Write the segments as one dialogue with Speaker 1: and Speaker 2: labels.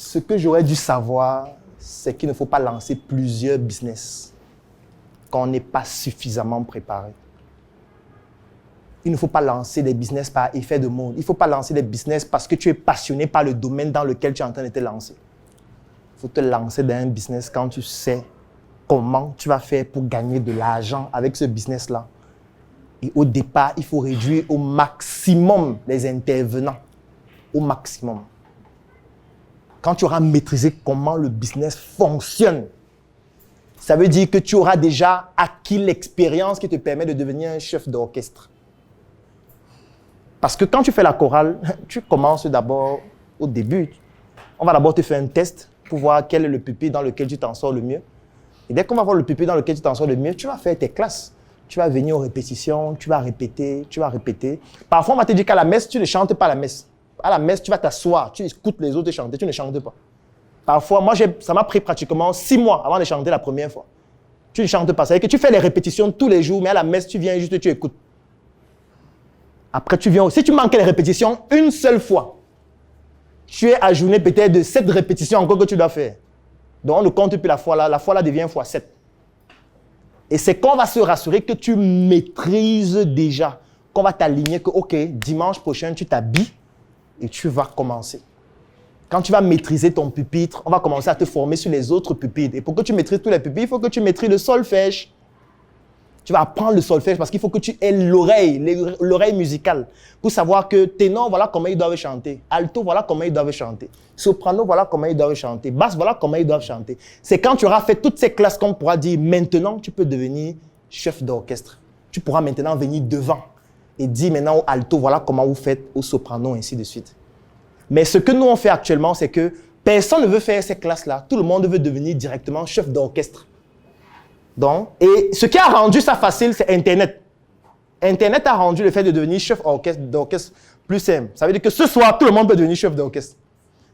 Speaker 1: Ce que j'aurais dû savoir, c'est qu'il ne faut pas lancer plusieurs business quand on n'est pas suffisamment préparé. Il ne faut pas lancer des business par effet de mode. Il ne faut pas lancer des business parce que tu es passionné par le domaine dans lequel tu es en train de te lancer. Il faut te lancer dans un business quand tu sais comment tu vas faire pour gagner de l'argent avec ce business-là. Et au départ, il faut réduire au maximum les intervenants. Au maximum. Quand tu auras maîtrisé comment le business fonctionne, ça veut dire que tu auras déjà acquis l'expérience qui te permet de devenir un chef d'orchestre. Parce que quand tu fais la chorale, tu commences d'abord au début. On va d'abord te faire un test pour voir quel est le pupitre dans lequel tu t'en sors le mieux. Et dès qu'on va voir le pupitre dans lequel tu t'en sors le mieux, tu vas faire tes classes. Tu vas venir aux répétitions, tu vas répéter, tu vas répéter. Parfois, on va te dire qu'à la messe, tu ne chantes pas la messe. À la messe, tu vas t'asseoir, tu écoutes les autres chanter, tu ne chantes pas. Parfois, moi, ça m'a pris pratiquement 6 mois avant de chanter la première fois. Tu ne chantes pas. C'est-à-dire que tu fais les répétitions tous les jours, mais à la messe, tu viens juste, tu écoutes. Après, tu viens. Si tu manques les répétitions une seule fois, tu es ajourné peut-être de 7 répétitions encore que tu dois faire. Donc, on ne compte plus la fois là. La fois là devient fois 7. Et c'est qu'on va se rassurer que tu maîtrises déjà, qu'on va t'aligner que, OK, dimanche prochain, tu t'habilles et tu vas commencer. Quand tu vas maîtriser ton pupitre, on va commencer à te former sur les autres pupitres. Et pour que tu maîtrises tous les pupitres, il faut que tu maîtrises le solfège. Tu vas apprendre le solfège parce qu'il faut que tu aies l'oreille musicale pour savoir que ténor, voilà comment ils doivent chanter. Alto, voilà comment ils doivent chanter. Soprano, voilà comment ils doivent chanter. Basse, voilà comment ils doivent chanter. C'est quand tu auras fait toutes ces classes qu'on pourra dire maintenant, tu peux devenir chef d'orchestre. Tu pourras maintenant venir devant et dire maintenant au alto, voilà comment vous faites, au soprano, ainsi de suite. Mais ce que nous on fait actuellement, c'est que personne ne veut faire ces classes-là. Tout le monde veut devenir directement chef d'orchestre. Donc, et ce qui a rendu ça facile, c'est Internet. Internet a rendu le fait de devenir chef d'orchestre plus simple. Ça veut dire que ce soir, tout le monde peut devenir chef d'orchestre.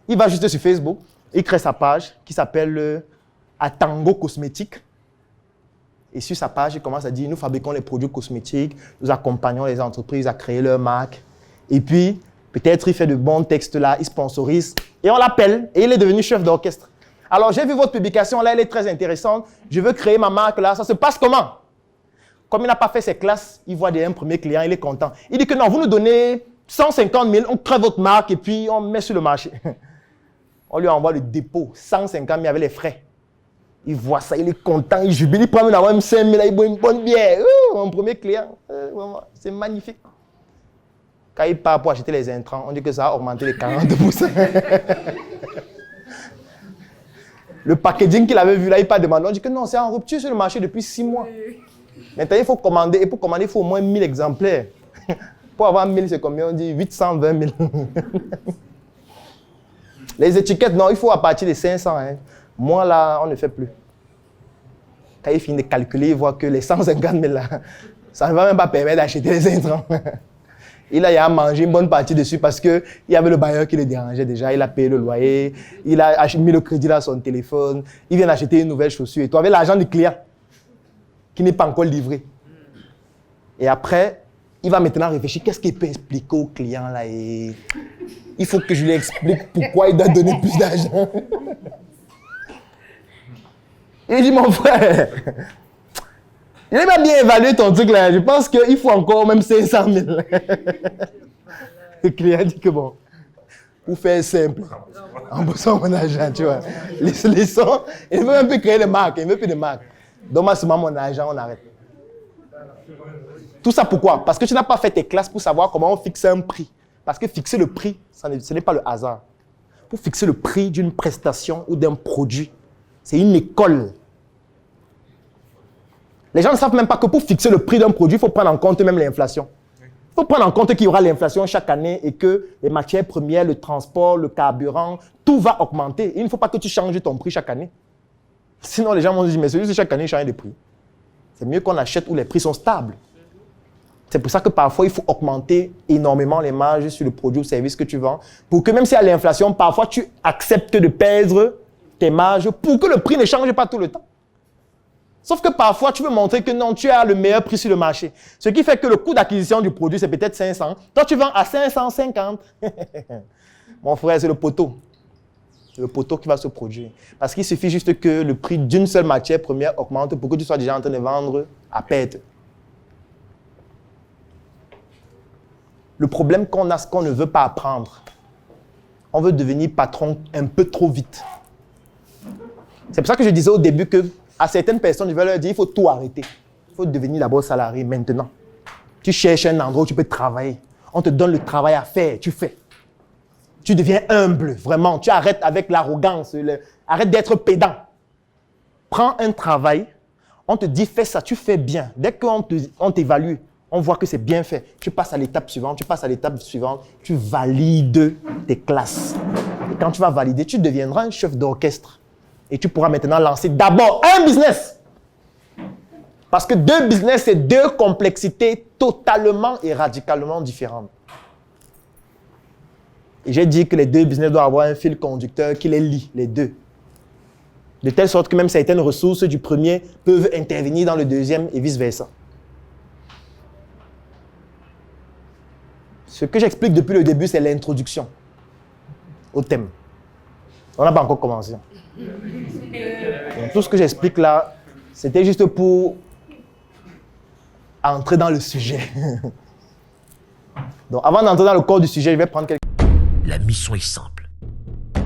Speaker 1: Il va juste sur Facebook, il crée sa page qui s'appelle Atango Cosmétique. Et sur sa page, il commence à dire, nous fabriquons les produits cosmétiques, nous accompagnons les entreprises à créer leur marque. Et puis, peut-être il fait de bons textes là, il sponsorise. Et on l'appelle et il est devenu chef d'orchestre. Alors, j'ai vu votre publication, là, elle est très intéressante. Je veux créer ma marque, là. Ça se passe comment? Comme il n'a pas fait ses classes, il voit un premier client, il est content. Il dit que non, vous nous donnez 150 000, on crée votre marque et puis on met sur le marché. On lui envoie le dépôt, 150 000 avec les frais. Il voit ça, il est content, il jubile, il prend même 5 000, il boit une bonne bière. Mon premier client, c'est magnifique. Quand il part pour acheter les intrants, on dit que ça a augmenté les 40%. Le packaging qu'il avait vu là, il part demander. On dit que non, c'est en rupture sur le marché depuis 6 mois. Maintenant, il faut commander. Et pour commander, il faut au moins 1000 exemplaires. Pour avoir 1000, c'est combien? On dit 820 000. Les étiquettes, non, il faut à partir de 500. Hein. Moi, là, on ne fait plus. Quand il finit de calculer, il voit que les 150 000, là, ça ne va même pas permettre d'acheter les intrants. Il a mangé une bonne partie dessus parce qu'il y avait le bailleur qui le dérangeait déjà. Il a payé le loyer, il a mis le crédit à son téléphone, il vient d'acheter une nouvelle chaussure. Et toi, avec l'argent du client qui n'est pas encore livré. Et après, il va maintenant réfléchir, qu'est-ce qu'il peut expliquer au client là et il faut que je lui explique pourquoi il doit donner plus d'argent. Il dit, mon frère, il va bien évaluer ton truc là. Je pense qu'il faut encore même 500 000. Le client dit que bon, pour faire simple, embossons mon argent, tu vois. Laissons, il veut un peu créer des marques, il veut plus de marques. Donne-moi seulement mon argent, on arrête. Tout ça pourquoi? Parce que tu n'as pas fait tes classes pour savoir comment on fixe un prix. Parce que fixer le prix, ce n'est pas le hasard. Pour fixer le prix d'une prestation ou d'un produit, c'est une école. Les gens ne savent même pas que pour fixer le prix d'un produit, il faut prendre en compte même l'inflation. Il faut prendre en compte qu'il y aura l'inflation chaque année et que les matières premières, le transport, le carburant, tout va augmenter. Il ne faut pas que tu changes ton prix chaque année. Sinon, les gens vont se dire, mais celui-ci, chaque année, il change de prix. C'est mieux qu'on achète où les prix sont stables. C'est pour ça que parfois, il faut augmenter énormément les marges sur le produit ou service que tu vends. Pour que même s'il y a l'inflation, parfois, tu acceptes de perdre tes marges pour que le prix ne change pas tout le temps. Sauf que parfois, tu veux montrer que non, tu as le meilleur prix sur le marché. Ce qui fait que le coût d'acquisition du produit, c'est peut-être 500. Toi, tu vends à 550. Mon frère, c'est le poteau. le poteau qui va se produire. Parce qu'il suffit juste que le prix d'une seule matière première augmente pour que tu sois déjà en train de vendre à perte. Le problème qu'on a, c'est qu'on ne veut pas apprendre. On veut devenir patron un peu trop vite. C'est pour ça que je disais au début qu'à certaines personnes, je vais leur dire, il faut tout arrêter. Il faut devenir d'abord salarié maintenant. Tu cherches un endroit où tu peux travailler. On te donne le travail à faire, tu fais. Tu deviens humble, vraiment. Tu arrêtes avec l'arrogance. Arrête d'être pédant. Prends un travail, on te dit fais ça, tu fais bien. Dès qu'on t'évalue, on voit que c'est bien fait. Tu passes à l'étape suivante, tu valides tes classes. Et quand tu vas valider, tu deviendras un chef d'orchestre. Et tu pourras maintenant lancer d'abord un business. Parce que deux business, c'est deux complexités totalement et radicalement différentes. Et j'ai dit que les deux business doivent avoir un fil conducteur qui les lie, les deux. De telle sorte que même certaines ressources du premier peuvent intervenir dans le deuxième et vice-versa. Ce que j'explique depuis le début, c'est l'introduction au thème. On n'a pas encore commencé. Donc, tout ce que j'explique là, c'était juste pour entrer dans le sujet. Donc, avant d'entrer dans le corps du sujet, je vais prendre quelque chose.
Speaker 2: La mission est simple.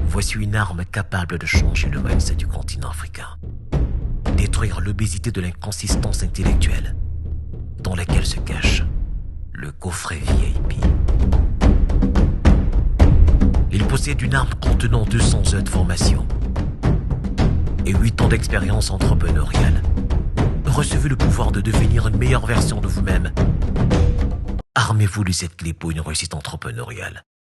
Speaker 2: Voici une arme capable de changer le mindset du continent africain. Détruire l'obésité de l'inconsistance intellectuelle dans laquelle se cache le coffret VIP. Il possède une arme contenant 200 heures de formation et 8 ans d'expérience entrepreneuriale. Recevez le pouvoir de devenir une meilleure version de vous-même. Armez-vous de cette clé pour une réussite entrepreneuriale.